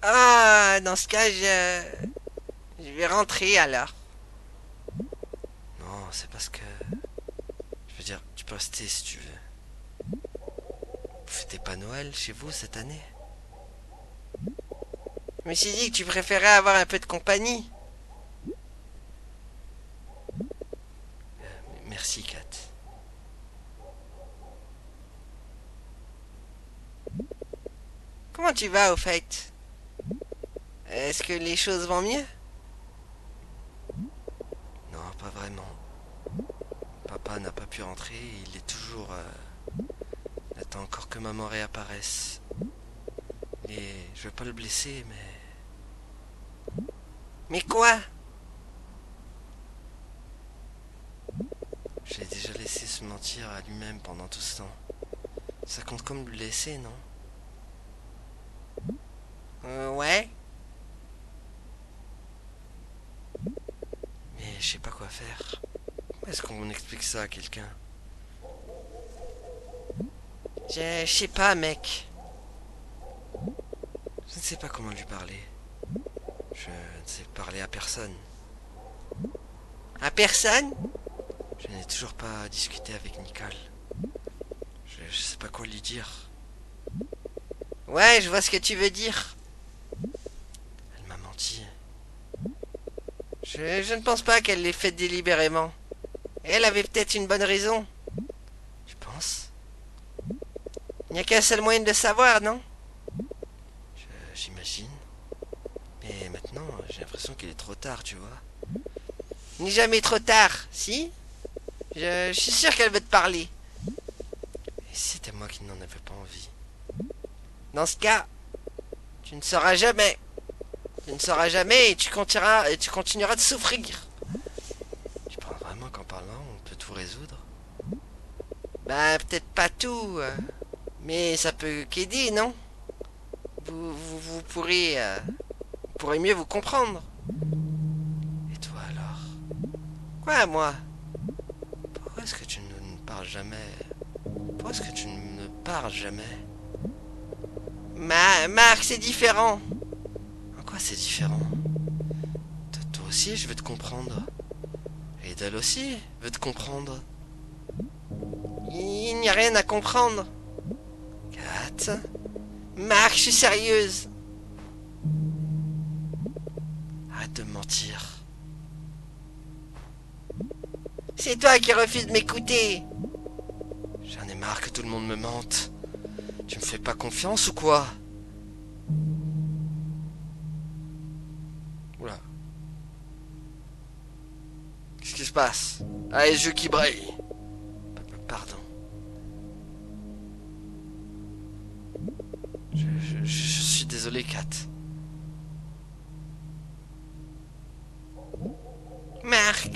Ah, dans ce cas, je vais rentrer alors. Non, c'est parce que... Je veux dire, tu peux rester si tu veux. Vous fêtez pas Noël chez vous cette année? Je me suis dit que tu préférais avoir un peu de compagnie. Merci, Kat. Comment tu vas au fait? Est-ce que les choses vont mieux? Non, pas vraiment. Papa n'a pas pu rentrer, il est toujours... il attend encore que maman réapparaisse. Et je veux pas le blesser, mais... Mais quoi? Je l'ai déjà laissé se mentir à lui-même pendant tout ce temps. Ça compte comme le laisser, non? Ouais. Mais je sais pas quoi faire. Comment est-ce qu'on explique ça à quelqu'un? Je sais pas, mec. Je ne sais pas comment lui parler. Je ne sais parler à personne. À personne? Je n'ai toujours pas discuté avec Nicole. Je sais pas quoi lui dire. Ouais, je vois ce que tu veux dire. Elle m'a menti. Je ne pense pas qu'elle l'ait fait délibérément. Elle avait peut-être une bonne raison. Tu penses? Il n'y a qu'un seul moyen de le savoir, non? J'imagine. Mais maintenant, j'ai l'impression qu'il est trop tard, tu vois. Il n'est jamais trop tard, si? Je suis sûr qu'elle veut te parler. Et si c'était moi qui n'en avais pas envie? Dans ce cas, tu ne sauras jamais. Tu ne sauras jamais et tu continueras de souffrir. Tu penses vraiment qu'en parlant, on peut tout résoudre? Ben, peut-être pas tout, mais ça peut qu'aider, non? Vous pourrez mieux vous comprendre. Et toi alors? Quoi, moi? Pourquoi est-ce que tu ne me parles jamais? Pourquoi est-ce que tu ne me parles jamais? Marc, c'est différent. En quoi c'est différent? Toi aussi, je veux te comprendre. Et elle aussi veut te comprendre. Il n'y a rien à comprendre. Kat? Marc, je suis sérieuse. Arrête de me mentir. C'est toi qui refuses de m'écouter. J'en ai marre que tout le monde me mente. Tu me fais pas confiance ou quoi? Oula. Qu'est-ce qui se passe? Ah, les yeux qui brillent. Pardon. Je suis désolé, Kat. Marc,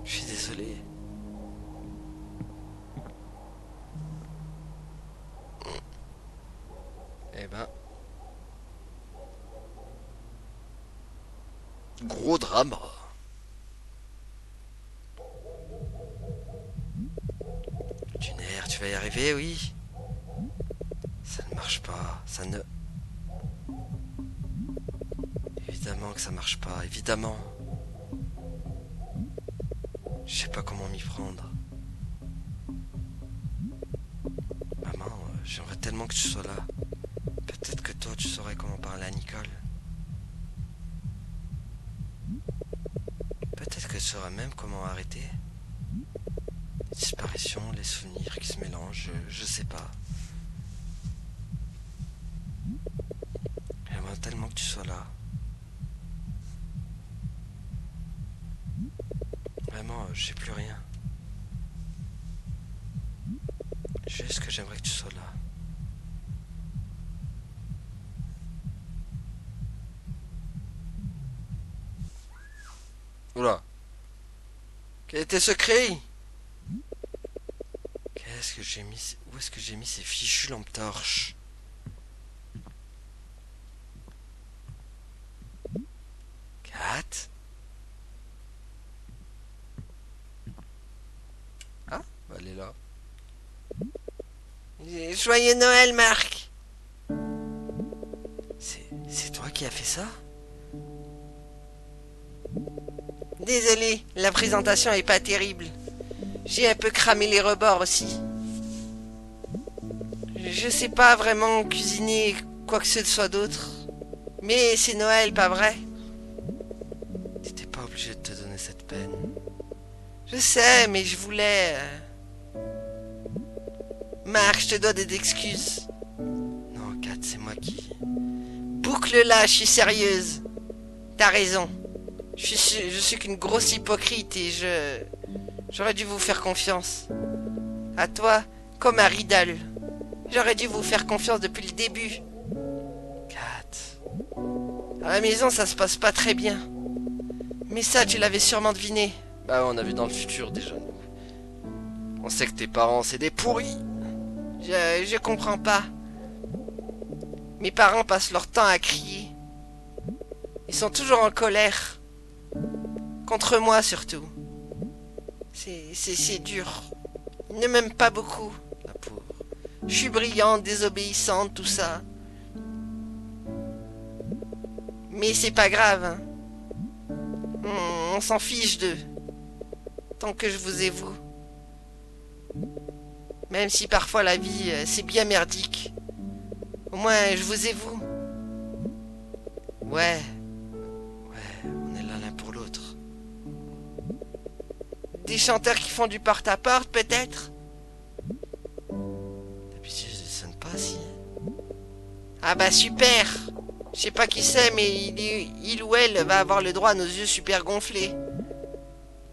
Je suis désolé. Eh ben... Gros drame. Dunaire, tu vas y arriver, oui? Ça ne marche pas, ça ne... Évidemment que ça marche pas, évidemment. Je sais pas comment m'y prendre. Maman, j'aimerais tellement que tu sois là. Peut-être que toi, tu saurais comment parler à Nicole. Peut-être que tu saurais même comment arrêter. Les disparitions, les souvenirs qui se mélangent, je sais pas. J'aimerais tellement que tu sois là. Vraiment, je sais plus rien. Juste que j'aimerais que tu sois là. Oula. Quel était ce cri? Qu'est-ce que j'ai mis? Où est-ce que j'ai mis ces fichues lampes torches? Kat? Ah, bah elle est là. joyeux Noël, Marc. C'est toi qui as fait ça? Désolé, la présentation est pas terrible. J'ai un peu cramé les rebords aussi. Je sais pas vraiment cuisiner quoi que ce soit d'autre. Mais c'est Noël, pas vrai? T'étais pas obligé de te donner cette peine. Je sais, mais je voulais... Marc, je te dois des excuses. Non, Kat, c'est moi qui... Boucle-la, je suis sérieuse. T'as raison. Je suis qu'une grosse hypocrite et j'aurais dû vous faire confiance. À toi, comme à Ridal. J'aurais dû vous faire confiance depuis le début. Kat... À la maison, ça se passe pas très bien. Mais ça, tu l'avais sûrement deviné. Bah ouais, on a vu dans le futur déjà. On sait que tes parents, c'est des pourris. Je comprends pas. Mes parents passent leur temps à crier. Ils sont toujours en colère. Contre moi surtout. C'est dur. Ils ne m'aiment pas beaucoup. La pauvre. Je suis brillante, désobéissante, tout ça. Mais c'est pas grave. Hein. On s'en fiche d'eux. Tant que je vous ai vous. Même si parfois la vie, c'est bien merdique. Au moins, je vous ai vous. Ouais. Ouais, on est là l'un pour l'autre. Des chanteurs qui font du porte-à-porte, peut-être? D'habitude, je sonne pas si. Ah bah super. Je sais pas qui c'est, mais il ou elle va avoir le droit à nos yeux super gonflés.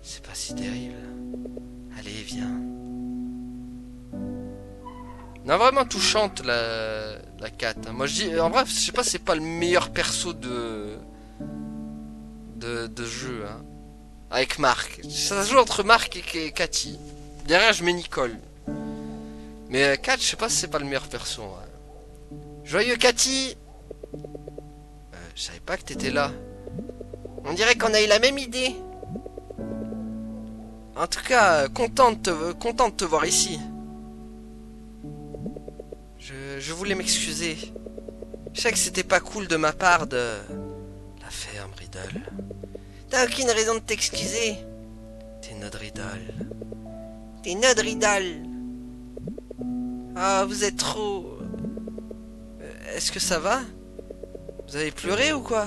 C'est pas si terrible. Allez, viens. Non, vraiment touchante la Kat. Hein. Moi je dis, en vrai, je sais pas, c'est pas le meilleur perso de jeu. Hein. Avec Marc. Ça se joue entre Marc et Cathy. Derrière, je mets Nicole. Mais Kat, je sais pas si c'est pas le meilleur perso. Ouais. Joyeux Cathy. Je savais pas que t'étais là. On dirait qu'on a eu la même idée. En tout cas, content de te voir ici. Je voulais m'excuser. Je sais que c'était pas cool de ma part de... La ferme, Riddle. T'as aucune raison de t'excuser. T'es notre Riddle. T'es notre Ridal. Ah, vous êtes trop... Est-ce que ça va? Vous avez pleuré ou quoi?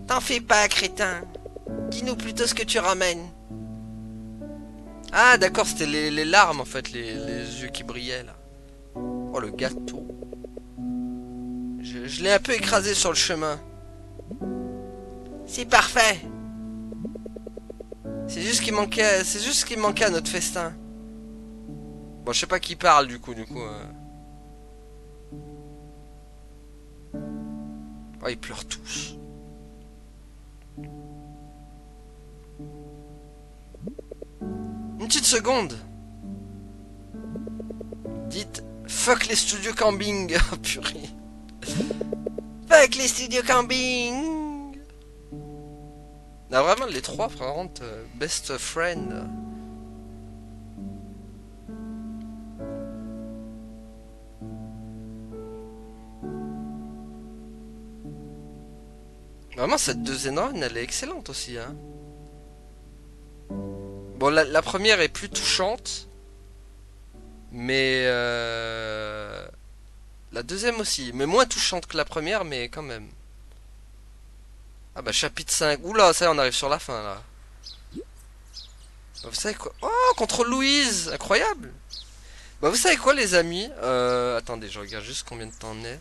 T'en fais pas, crétin. Dis-nous plutôt ce que tu ramènes. Ah d'accord, c'était les larmes en fait, les yeux qui brillaient là. Oh le gâteau. Je l'ai un peu écrasé sur le chemin. C'est parfait. C'est juste ce qui manquait à notre festin. Bon, je sais pas qui parle du coup. Oh, ils pleurent tous. Une petite seconde. Dites fuck les studios camping. Oh purée. Fuck les studios camping. Non, vraiment, les trois, vraiment, best friend. Vraiment, cette deuxième run, elle est excellente aussi. Hein. Bon, la première est plus touchante. Mais... la deuxième aussi. Mais moins touchante que la première, mais quand même. Ah bah, chapitre 5. Oula, ça y est, on arrive sur la fin, là. Bah, vous savez quoi? Oh, contre Louise. Incroyable. Bah, vous savez quoi, les amis? Attendez, je regarde juste combien de temps on est.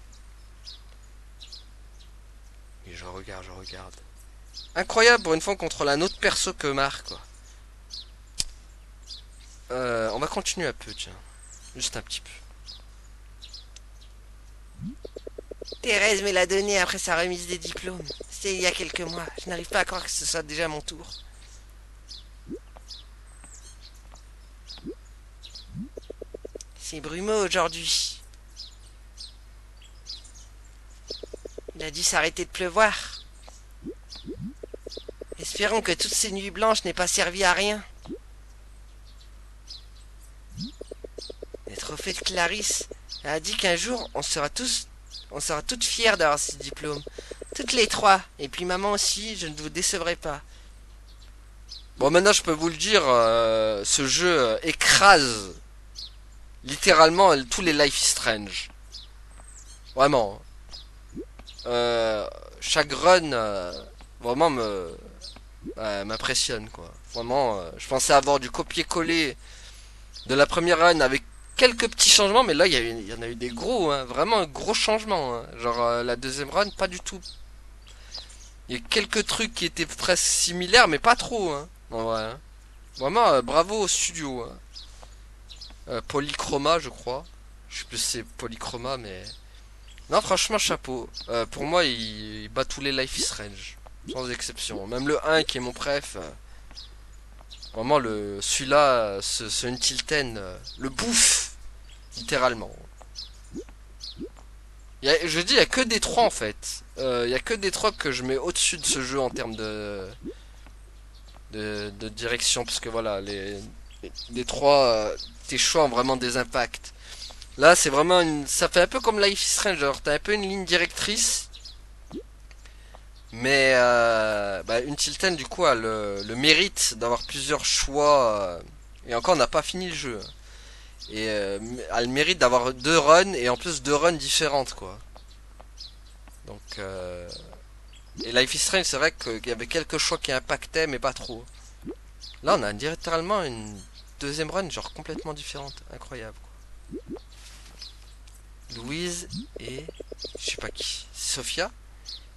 Et je regarde. Incroyable pour une fois qu'on contrôle un autre perso que Marc, quoi. On va continuer un peu, tiens. Juste un petit peu. Thérèse me l'a donné après sa remise des diplômes. C'était il y a quelques mois. Je n'arrive pas à croire que ce soit déjà mon tour. C'est brumeux aujourd'hui. Il a dû s'arrêter de pleuvoir. Espérons que toutes ces nuits blanches n'aient pas servi à rien. Les trophées de Clarisse a dit qu'un jour on sera toutes fières d'avoir ces diplômes. Toutes les trois. Et puis maman aussi, je ne vous décevrai pas. Bon, maintenant je peux vous le dire, ce jeu écrase littéralement tous les Life is Strange. Vraiment. Chaque run vraiment m'impressionne quoi. Vraiment, je pensais avoir du copier-coller de la première run avec quelques petits changements, mais là il y en a eu des gros, hein, vraiment un gros changement. Hein. Genre la deuxième run, pas du tout. Il y a quelques trucs qui étaient presque similaires, mais pas trop. Hein, en vrai. Hein. Vraiment, bravo au studio. Hein. Polychroma, je crois. Je sais plus si c'est Polychroma, mais non, franchement, chapeau. Pour moi, il bat tous les Life is Strange, sans exception. Même le 1 qui est mon préf. Vraiment, celui-là, ce Until Ten, le bouffe, littéralement. Je dis, il y a que des 3 en fait. Il y a que des 3 que je mets au-dessus de ce jeu en termes de direction. Parce que voilà, les 3, tes choix ont vraiment des impacts. Là, c'est vraiment ça fait un peu comme Life is Strange. Genre, t'as un peu une ligne directrice. Mais Until Ten, du coup, a le mérite d'avoir plusieurs choix. Et encore, on n'a pas fini le jeu. Et a le mérite d'avoir deux runs et en plus deux runs différentes quoi. Donc et Life is Strange c'est vrai qu'il y avait quelques choix qui impactaient mais pas trop. Là on a littéralement une deuxième run genre complètement différente, incroyable quoi. Louise et je sais pas qui, Sophia.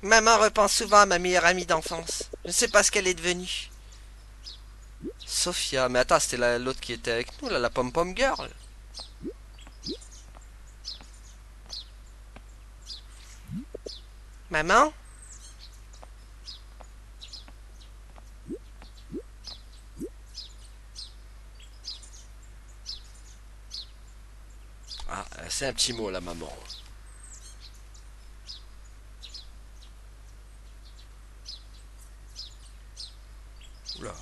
Maman repense souvent à ma meilleure amie d'enfance. Je ne sais pas ce qu'elle est devenue. Sophia, mais attends c'était l'autre qui était avec nous là, la pom pom girl. Maman? Ah c'est un petit mot la maman. Oula.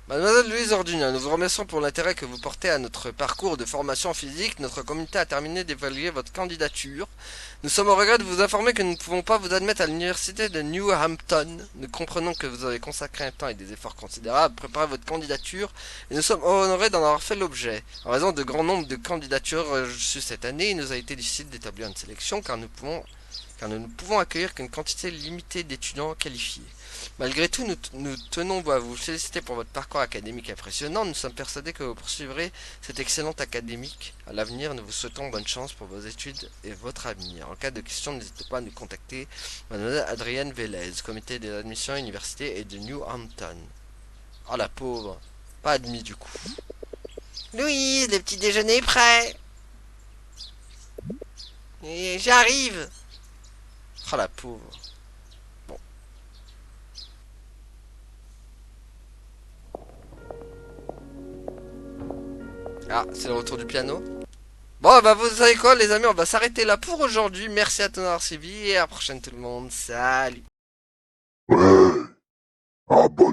Mademoiselle Louise Ordunia, nous vous remercions pour l'intérêt que vous portez à notre parcours de formation physique. Notre comité a terminé d'évaluer votre candidature. Nous sommes au regret de vous informer que nous ne pouvons pas vous admettre à l'université de New Hampton. Nous comprenons que vous avez consacré un temps et des efforts considérables à préparer votre candidature et nous sommes honorés d'en avoir fait l'objet. En raison de grand nombre de candidatures reçues cette année, il nous a été difficile d'établir une sélection car nous ne pouvons accueillir qu'une quantité limitée d'étudiants qualifiés. Malgré tout, nous tenons à vous féliciter pour votre parcours académique impressionnant. Nous sommes persuadés que vous poursuivrez cette excellente académique. À l'avenir, nous vous souhaitons bonne chance pour vos études et votre avenir. En cas de question, n'hésitez pas à nous contacter. Mademoiselle Adrienne Vélez, comité des admissions université et de New Hampton. Oh la pauvre, pas admis du coup. Louise, le petit déjeuner est prêt. Et j'arrive. Oh la pauvre. Bon. Ah, c'est le retour du piano. Bon, bah vous savez quoi les amis, on va s'arrêter là pour aujourd'hui. Merci à Tonard Civi et à la prochaine tout le monde. Salut. Ouais. Ah bah